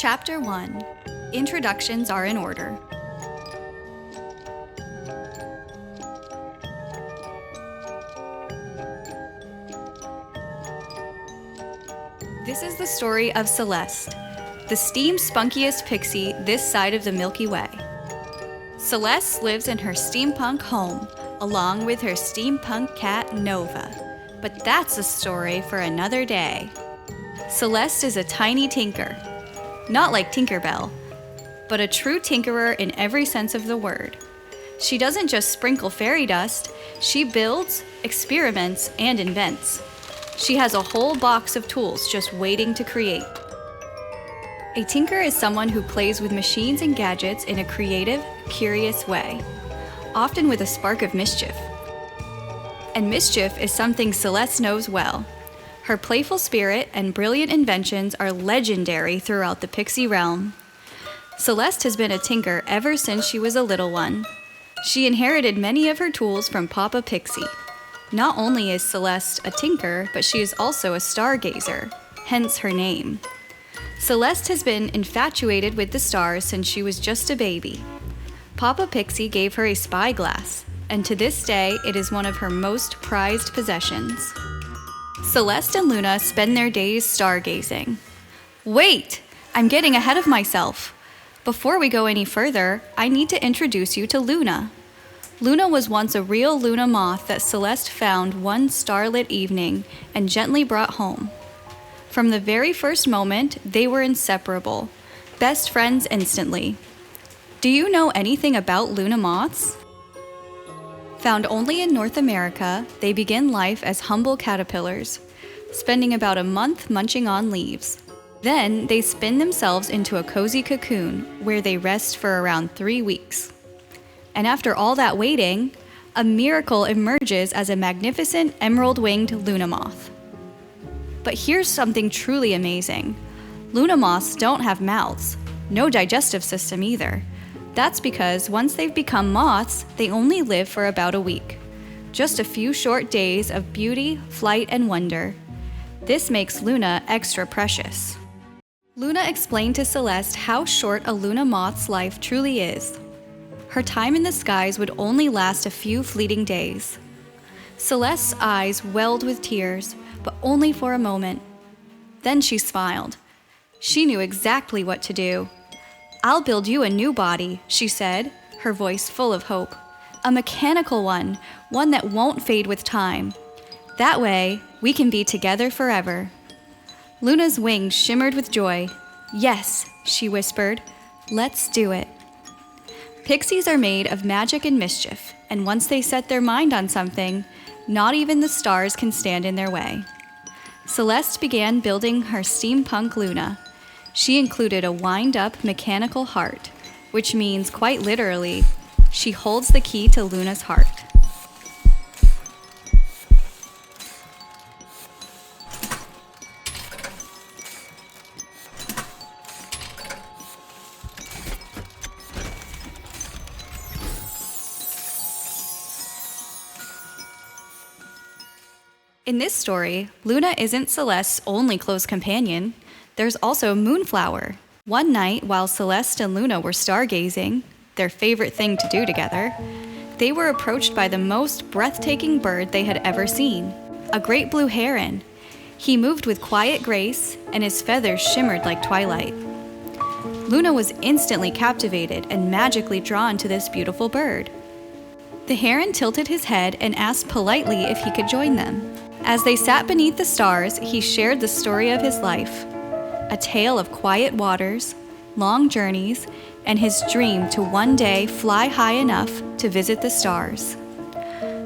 Chapter 1. Introductions are in order. This is the story of Celeste, the steam-spunkiest pixie this side of the Milky Way. Celeste lives in her steampunk home, along with her steampunk cat Nova. But that's a story for another day. Celeste is a tiny tinker. Not like Tinkerbell, but a true tinkerer in every sense of the word. She doesn't just sprinkle fairy dust, she builds, experiments, and invents. She has a whole box of tools just waiting to create. A tinker is someone who plays with machines and gadgets in a creative, curious way, often with a spark of mischief. And mischief is something Celeste knows well. Her playful spirit and brilliant inventions are legendary throughout the pixie realm. Celeste has been a tinker ever since she was a little one. She inherited many of her tools from Papa Pixie. Not only is Celeste a tinker, but she is also a stargazer, hence her name. Celeste has been infatuated with the stars since she was just a baby. Papa Pixie gave her a spyglass, and to this day it is one of her most prized possessions. Celeste and Luna spend their days stargazing. Wait! I'm getting ahead of myself. Before we go any further, I need to introduce you to Luna. Luna was once a real Luna moth that Celeste found one starlit evening and gently brought home. From the very first moment, they were inseparable, best friends instantly. Do you know anything about Luna moths? Found only in North America, they begin life as humble caterpillars, spending about a month munching on leaves. Then they spin themselves into a cozy cocoon where they rest for around 3 weeks. And after all that waiting, a miracle emerges as a magnificent emerald-winged Luna moth. But here's something truly amazing. Luna moths don't have mouths, no digestive system either. That's because once they've become moths, they only live for about a week. Just a few short days of beauty, flight, and wonder. This makes Luna extra precious. Luna explained to Celeste how short a Luna moth's life truly is. Her time in the skies would only last a few fleeting days. Celeste's eyes welled with tears, but only for a moment. Then she smiled. She knew exactly what to do. "I'll build you a new body," she said, her voice full of hope. "A mechanical one that won't fade with time. That way, we can be together forever." Luna's wings shimmered with joy. "Yes," she whispered, "let's do it." Pixies are made of magic and mischief, and once they set their mind on something, not even the stars can stand in their way. Celeste began building her steampunk Luna. She included a wind-up mechanical heart, which means, quite literally, she holds the key to Luna's heart. In this story, Luna isn't Celeste's only close companion. There's also Moonflower. One night, while Celeste and Luna were stargazing, their favorite thing to do together, they were approached by the most breathtaking bird they had ever seen, a great blue heron. He moved with quiet grace, and his feathers shimmered like twilight. Luna was instantly captivated and magically drawn to this beautiful bird. The heron tilted his head and asked politely if he could join them. As they sat beneath the stars, he shared the story of his life, a tale of quiet waters, long journeys, and his dream to one day fly high enough to visit the stars.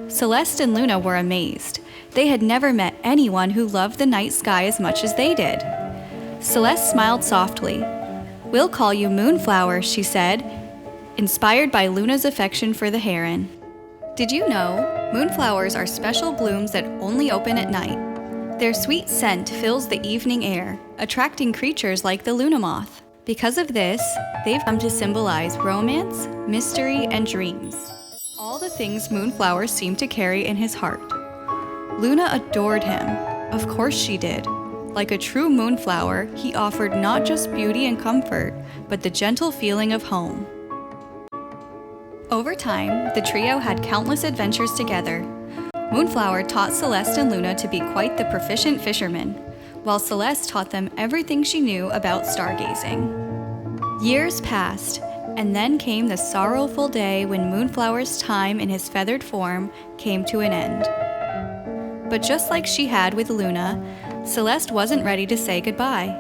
Celeste and Luna were amazed. They had never met anyone who loved the night sky as much as they did. Celeste smiled softly. "We'll call you Moonflower," she said, inspired by Luna's affection for the heron. Did you know moonflowers are special blooms that only open at night? Their sweet scent fills the evening air, attracting creatures like the Luna moth. Because of this, they've come to symbolize romance, mystery, and dreams. All the things Moonflower seemed to carry in his heart. Luna adored him. Of course she did. Like a true moonflower, he offered not just beauty and comfort, but the gentle feeling of home. Over time, the trio had countless adventures together. Moonflower taught Celeste and Luna to be quite the proficient fishermen, while Celeste taught them everything she knew about stargazing. Years passed, and then came the sorrowful day when Moonflower's time in his feathered form came to an end. But just like she had with Luna, Celeste wasn't ready to say goodbye.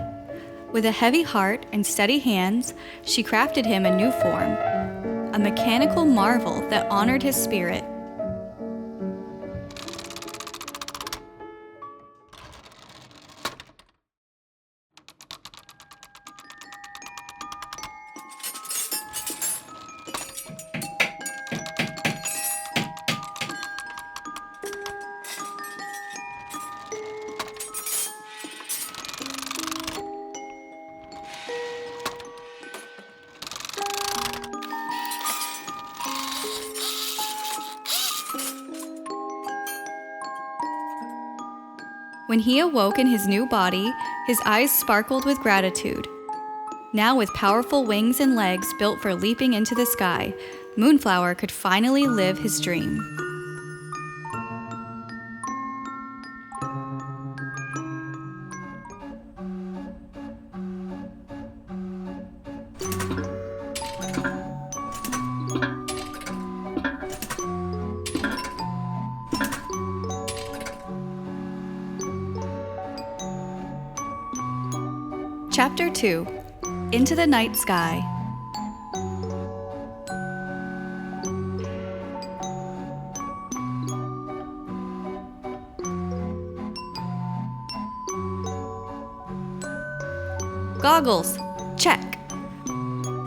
With a heavy heart and steady hands, she crafted him a new form, a mechanical marvel that honored his spirit. When he awoke in his new body, his eyes sparkled with gratitude. Now with powerful wings and legs built for leaping into the sky, Moonflower could finally live his dream. Chapter 2. Into the Night Sky. Goggles, check.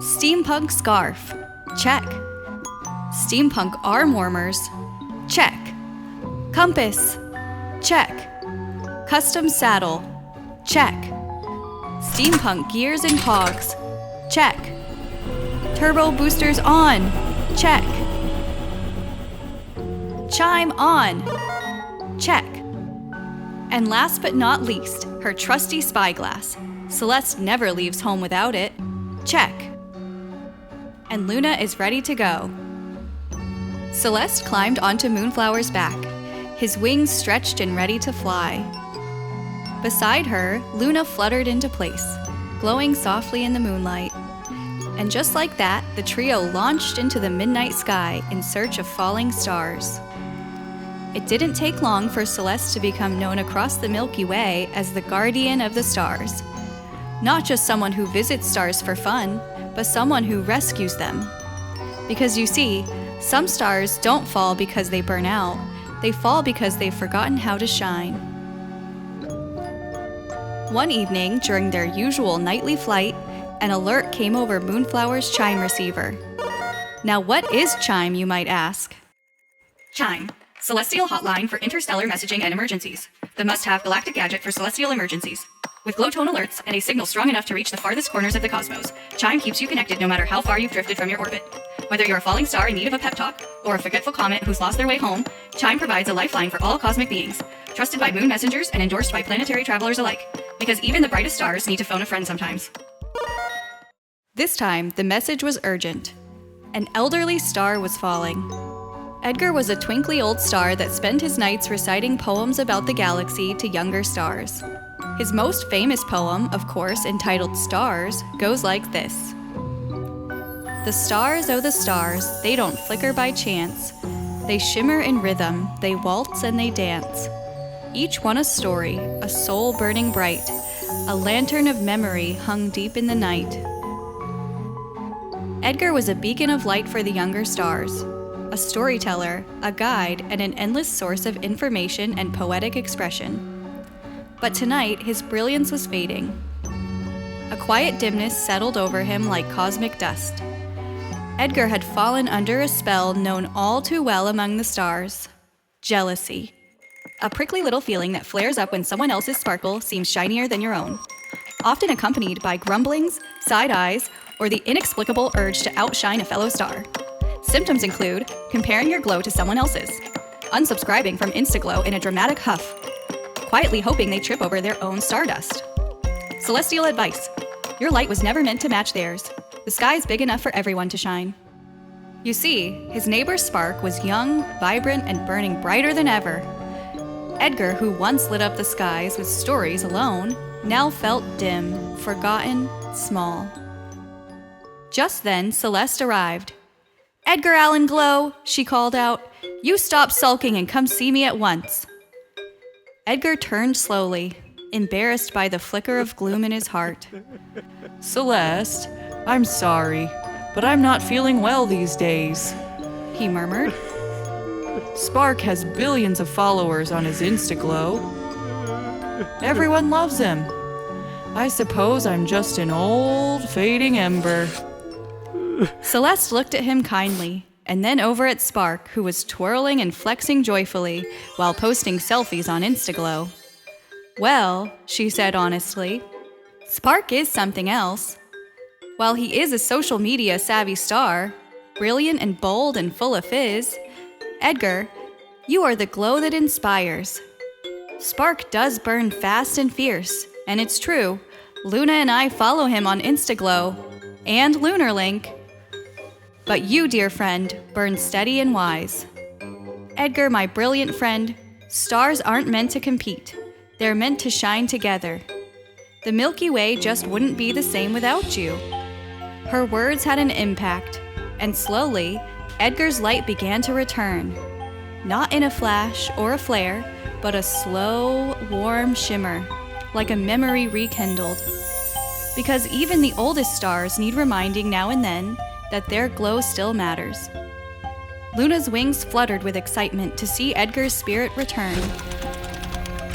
Steampunk scarf, check. Steampunk arm warmers, check. Compass, check. Custom saddle, check. Steampunk gears and cogs, check. Turbo boosters on, check. Chime on, check. And last but not least, her trusty spyglass. Celeste never leaves home without it, check. And Luna is ready to go. Celeste climbed onto Moonflower's back, his wings stretched and ready to fly. Beside her, Luna fluttered into place, glowing softly in the moonlight. And just like that, the trio launched into the midnight sky in search of falling stars. It didn't take long for Celeste to become known across the Milky Way as the Guardian of the Stars. Not just someone who visits stars for fun, but someone who rescues them. Because you see, some stars don't fall because they burn out, they fall because they've forgotten how to shine. One evening, during their usual nightly flight, an alert came over Moonflower's chime receiver. Now what is chime, you might ask? Chime, celestial hotline for interstellar messaging and emergencies. The must-have galactic gadget for celestial emergencies. With glow-tone alerts and a signal strong enough to reach the farthest corners of the cosmos, Chime keeps you connected no matter how far you've drifted from your orbit. Whether you're a falling star in need of a pep talk, or a forgetful comet who's lost their way home, Chime provides a lifeline for all cosmic beings, trusted by moon messengers and endorsed by planetary travelers alike. Because even the brightest stars need to phone a friend sometimes. This time, the message was urgent. An elderly star was falling. Edgar was a twinkly old star that spent his nights reciting poems about the galaxy to younger stars. His most famous poem, of course, entitled Stars, goes like this. The stars, oh the stars, they don't flicker by chance. They shimmer in rhythm, they waltz and they dance. Each one a story, a soul burning bright, a lantern of memory hung deep in the night. Edgar was a beacon of light for the younger stars, a storyteller, a guide, and an endless source of information and poetic expression. But tonight, his brilliance was fading. A quiet dimness settled over him like cosmic dust. Edgar had fallen under a spell known all too well among the stars: jealousy. A prickly little feeling that flares up when someone else's sparkle seems shinier than your own, often accompanied by grumblings, side eyes, or the inexplicable urge to outshine a fellow star. Symptoms include comparing your glow to someone else's, unsubscribing from Instaglow in a dramatic huff, quietly hoping they trip over their own stardust. Celestial advice: your light was never meant to match theirs. The sky is big enough for everyone to shine. You see, his neighbor Spark was young, vibrant, and burning brighter than ever. Edgar, who once lit up the skies with stories alone, now felt dim, forgotten, small. Just then, Celeste arrived. "Edgar Allan Glow," she called out, "you stop sulking and come see me at once." Edgar turned slowly, embarrassed by the flicker of gloom in his heart. "Celeste, I'm sorry, but I'm not feeling well these days," he murmured. "Spark has billions of followers on his Instaglow. Everyone loves him. I suppose I'm just an old, fading ember." Celeste looked at him kindly, and then over at Spark, who was twirling and flexing joyfully while posting selfies on Instaglow. "Well," she said honestly, "Spark is something else. While he is a social media savvy star, brilliant and bold and full of fizz, Edgar, you are the glow that inspires. Spark does burn fast and fierce, and it's true, Luna and I follow him on Instaglow and Lunarlink. But you, dear friend, burn steady and wise. Edgar, my brilliant friend, stars aren't meant to compete. They're meant to shine together. The Milky Way just wouldn't be the same without you." Her words had an impact, and slowly, Edgar's light began to return. Not in a flash or a flare, but a slow, warm shimmer, like a memory rekindled. Because even the oldest stars need reminding now and then that their glow still matters. Luna's wings fluttered with excitement to see Edgar's spirit return.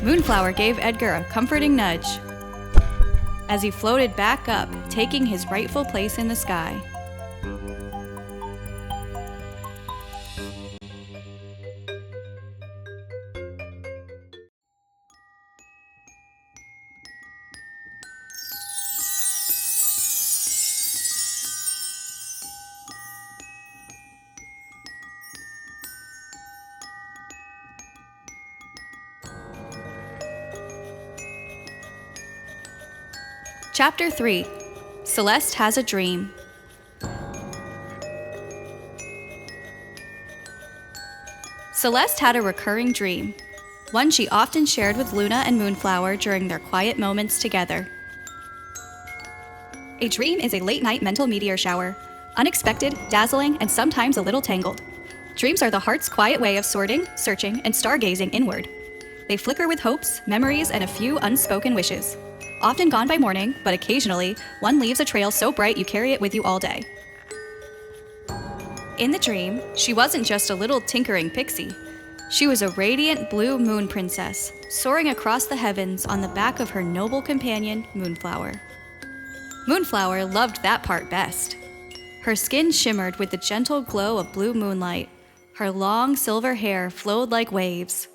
Moonflower gave Edgar a comforting nudge as he floated back up, taking his rightful place in the sky. Chapter 3: Celeste Has a Dream. Celeste had a recurring dream, one she often shared with Luna and Moonflower during their quiet moments together. A dream is a late-night mental meteor shower, unexpected, dazzling, and sometimes a little tangled. Dreams are the heart's quiet way of sorting, searching, and stargazing inward. They flicker with hopes, memories, and a few unspoken wishes. Often gone by morning, but occasionally, one leaves a trail so bright you carry it with you all day. In the dream, she wasn't just a little tinkering pixie. She was a radiant blue moon princess, soaring across the heavens on the back of her noble companion, Moonflower. Moonflower loved that part best. Her skin shimmered with the gentle glow of blue moonlight. Her long silver hair flowed like waves.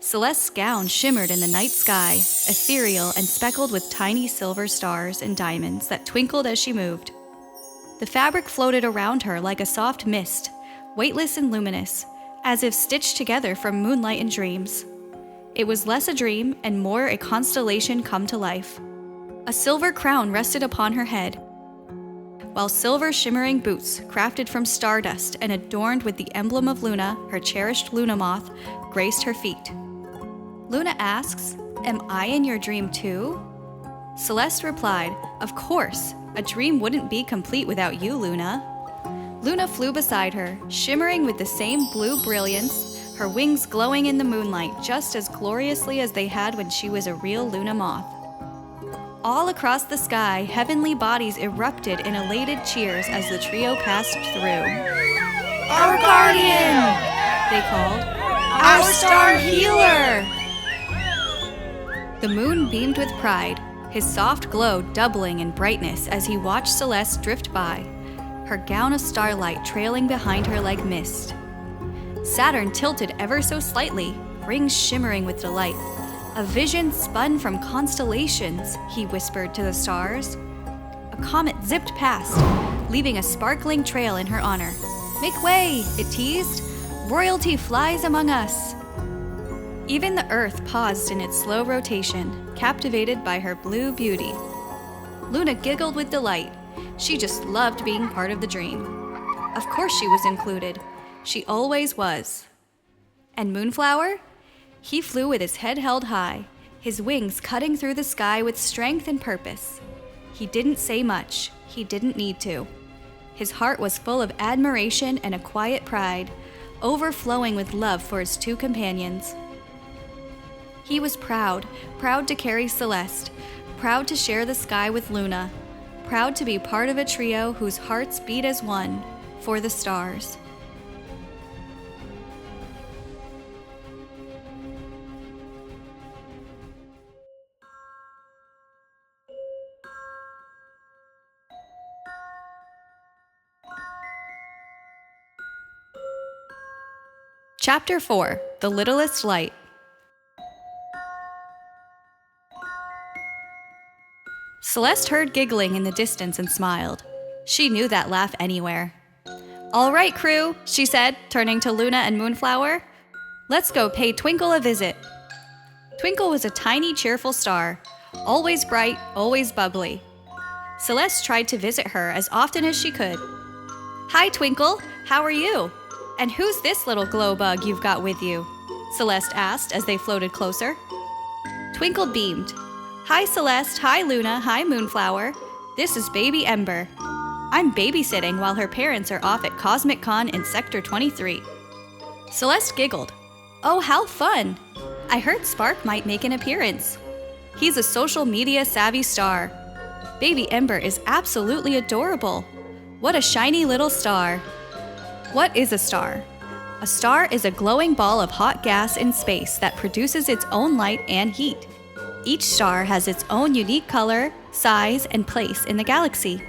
Celeste's gown shimmered in the night sky, ethereal and speckled with tiny silver stars and diamonds that twinkled as she moved. The fabric floated around her like a soft mist, weightless and luminous, as if stitched together from moonlight and dreams. It was less a dream and more a constellation come to life. A silver crown rested upon her head, while silver shimmering boots, crafted from stardust and adorned with the emblem of Luna, her cherished Luna moth, graced her feet. Luna asks, "Am I in your dream too?" Celeste replied, "Of course. A dream wouldn't be complete without you, Luna." Luna flew beside her, shimmering with the same blue brilliance, her wings glowing in the moonlight just as gloriously as they had when she was a real Luna moth. All across the sky, heavenly bodies erupted in elated cheers as the trio passed through. "Our guardian!" they called. "Our star healer!" The moon beamed with pride, his soft glow doubling in brightness as he watched Celeste drift by, her gown of starlight trailing behind her like mist. Saturn tilted ever so slightly, rings shimmering with delight. "A vision spun from constellations," he whispered to the stars. A comet zipped past, leaving a sparkling trail in her honor. "Make way," it teased. "Royalty flies among us." Even the earth paused in its slow rotation, captivated by her blue beauty. Luna giggled with delight. She just loved being part of the dream. Of course she was included. She always was. And Moonflower? He flew with his head held high, his wings cutting through the sky with strength and purpose. He didn't say much. He didn't need to. His heart was full of admiration and a quiet pride, overflowing with love for his two companions. He was proud to carry Celeste, proud to share the sky with Luna, proud to be part of a trio whose hearts beat as one for the stars. Chapter 4: The Littlest Light. Celeste heard giggling in the distance and smiled. She knew that laugh anywhere. "All right, crew," she said, turning to Luna and Moonflower. "Let's go pay Twinkle a visit." Twinkle was a tiny, cheerful star, always bright, always bubbly. Celeste tried to visit her as often as she could. "Hi, Twinkle. How are you? And who's this little glow bug you've got with you?" Celeste asked as they floated closer. Twinkle beamed. "Hi, Celeste. Hi, Luna. Hi, Moonflower. This is baby Ember. I'm babysitting while her parents are off at Cosmic Con in Sector 23. Celeste giggled. "Oh, how fun! I heard Spark might make an appearance. He's a social media savvy star. Baby Ember is absolutely adorable. What a shiny little star." What is a star? A star is a glowing ball of hot gas in space that produces its own light and heat. Each star has its own unique color, size, and place in the galaxy.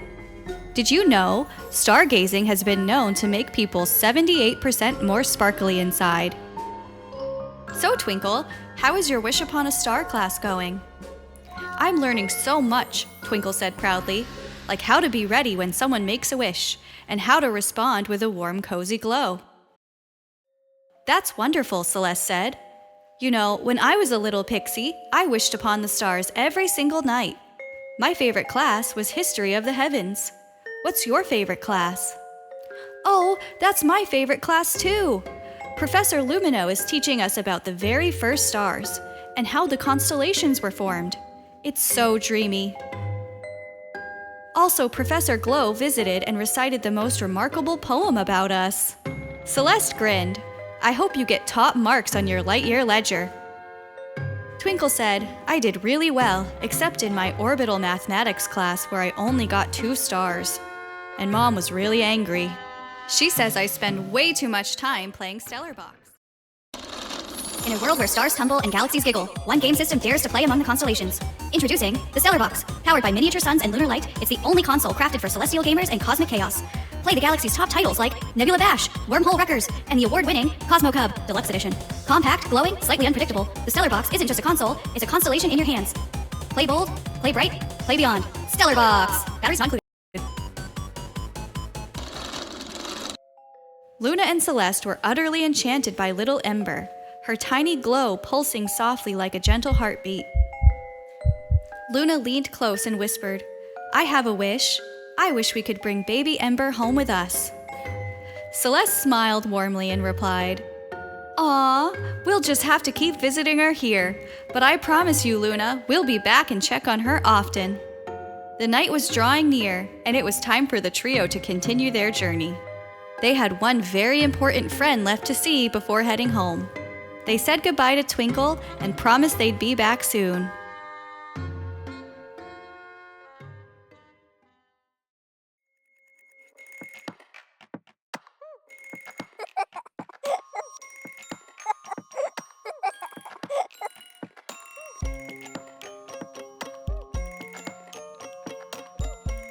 Did you know stargazing has been known to make people 78% more sparkly inside? So, Twinkle, how is your Wish Upon a Star class going? "I'm learning so much," Twinkle said proudly, like how to be ready when someone makes a wish, and how to respond with a warm, cozy glow. "That's wonderful," Celeste said. "You know, when I was a little pixie, I wished upon the stars every single night. My favorite class was History of the Heavens. What's your favorite class?" "Oh, that's my favorite class too. Professor Lumino is teaching us about the very first stars and how the constellations were formed. It's so dreamy. Also, Professor Glow visited and recited the most remarkable poem about us." Celeste grinned. "I hope you get top marks on your light year ledger." Twinkle said, "I did really well, except in my orbital mathematics class where I only got 2 stars. And Mom was really angry. She says I spend way too much time playing Stellar Box." In a world where stars tumble and galaxies giggle, one game system dares to play among the constellations. Introducing the Stellar Box. Powered by miniature suns and lunar light, it's the only console crafted for celestial gamers and cosmic chaos. Play the galaxy's top titles like Nebula Bash, Wormhole Wreckers, and the award-winning Cosmo Cub Deluxe Edition. Compact, glowing, slightly unpredictable, the Stellar Box isn't just a console, it's a constellation in your hands. Play bold, play bright, play beyond. Stellar Box! Batteries not included. Luna and Celeste were utterly enchanted by little Ember, her tiny glow pulsing softly like a gentle heartbeat. Luna leaned close and whispered, "I have a wish. I wish we could bring baby Ember home with us." Celeste smiled warmly and replied, "Aw, we'll just have to keep visiting her here, but I promise you, Luna, we'll be back and check on her often." The night was drawing near, and it was time for the trio to continue their journey. They had one very important friend left to see before heading home. They said goodbye to Twinkle and promised they'd be back soon.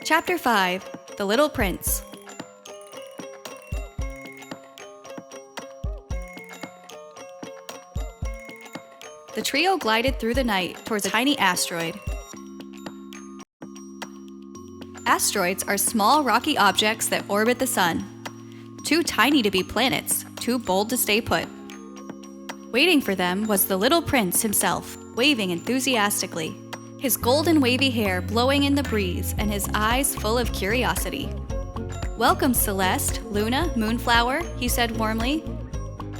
Chapter 5: The Little Prince. The trio glided through the night towards a tiny asteroid. Asteroids are small rocky objects that orbit the sun. Too tiny to be planets, too bold to stay put. Waiting for them was the little prince himself, waving enthusiastically, his golden wavy hair blowing in the breeze and his eyes full of curiosity. "Welcome, Celeste, Luna, Moonflower," he said warmly.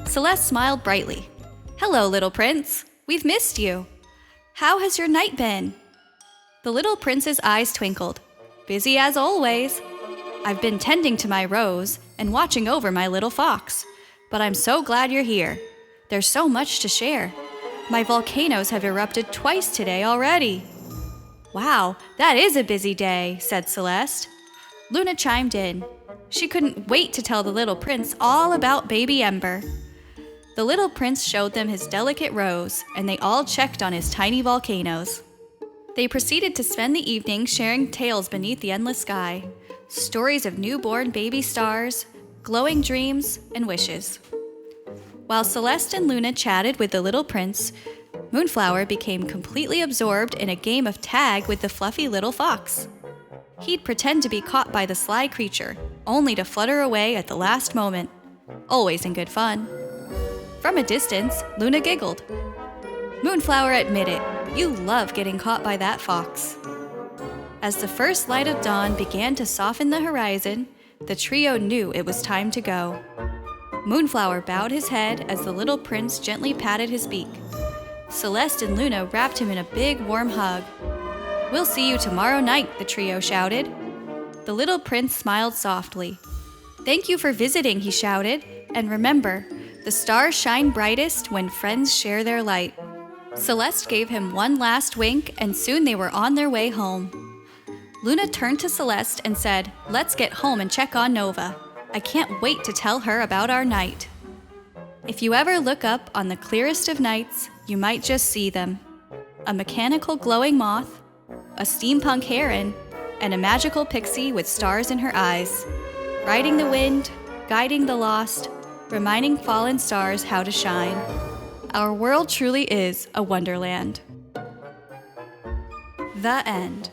Celeste smiled brightly. "Hello, little prince. We've missed you. How has your night been?" The little prince's eyes twinkled. "Busy as always. I've been tending to my rose and watching over my little fox. But I'm so glad you're here. There's so much to share. My volcanoes have erupted twice today already." "Wow, that is a busy day," said Celeste. Luna chimed in. She couldn't wait to tell the little prince all about baby Ember. The little prince showed them his delicate rose, and they all checked on his tiny volcanoes. They proceeded to spend the evening sharing tales beneath the endless sky, stories of newborn baby stars, glowing dreams, and wishes. While Celeste and Luna chatted with the little prince, Moonflower became completely absorbed in a game of tag with the fluffy little fox. He'd pretend to be caught by the sly creature, only to flutter away at the last moment. Always in good fun. From a distance, Luna giggled. "Moonflower, admit it, you love getting caught by that fox." As the first light of dawn began to soften the horizon, the trio knew it was time to go. Moonflower bowed his head as the little prince gently patted his beak. Celeste and Luna wrapped him in a big, warm hug. "We'll see you tomorrow night," the trio shouted. The little prince smiled softly. "Thank you for visiting," he shouted. "And remember, the stars shine brightest when friends share their light." Celeste gave him one last wink, and soon they were on their way home. Luna turned to Celeste and said, "Let's get home and check on Nova. I can't wait to tell her about our night." If you ever look up on the clearest of nights, you might just see them. A mechanical glowing moth, a steampunk heron, and a magical pixie with stars in her eyes, riding the wind, guiding the lost, reminding fallen stars how to shine. Our world truly is a wonderland. The end.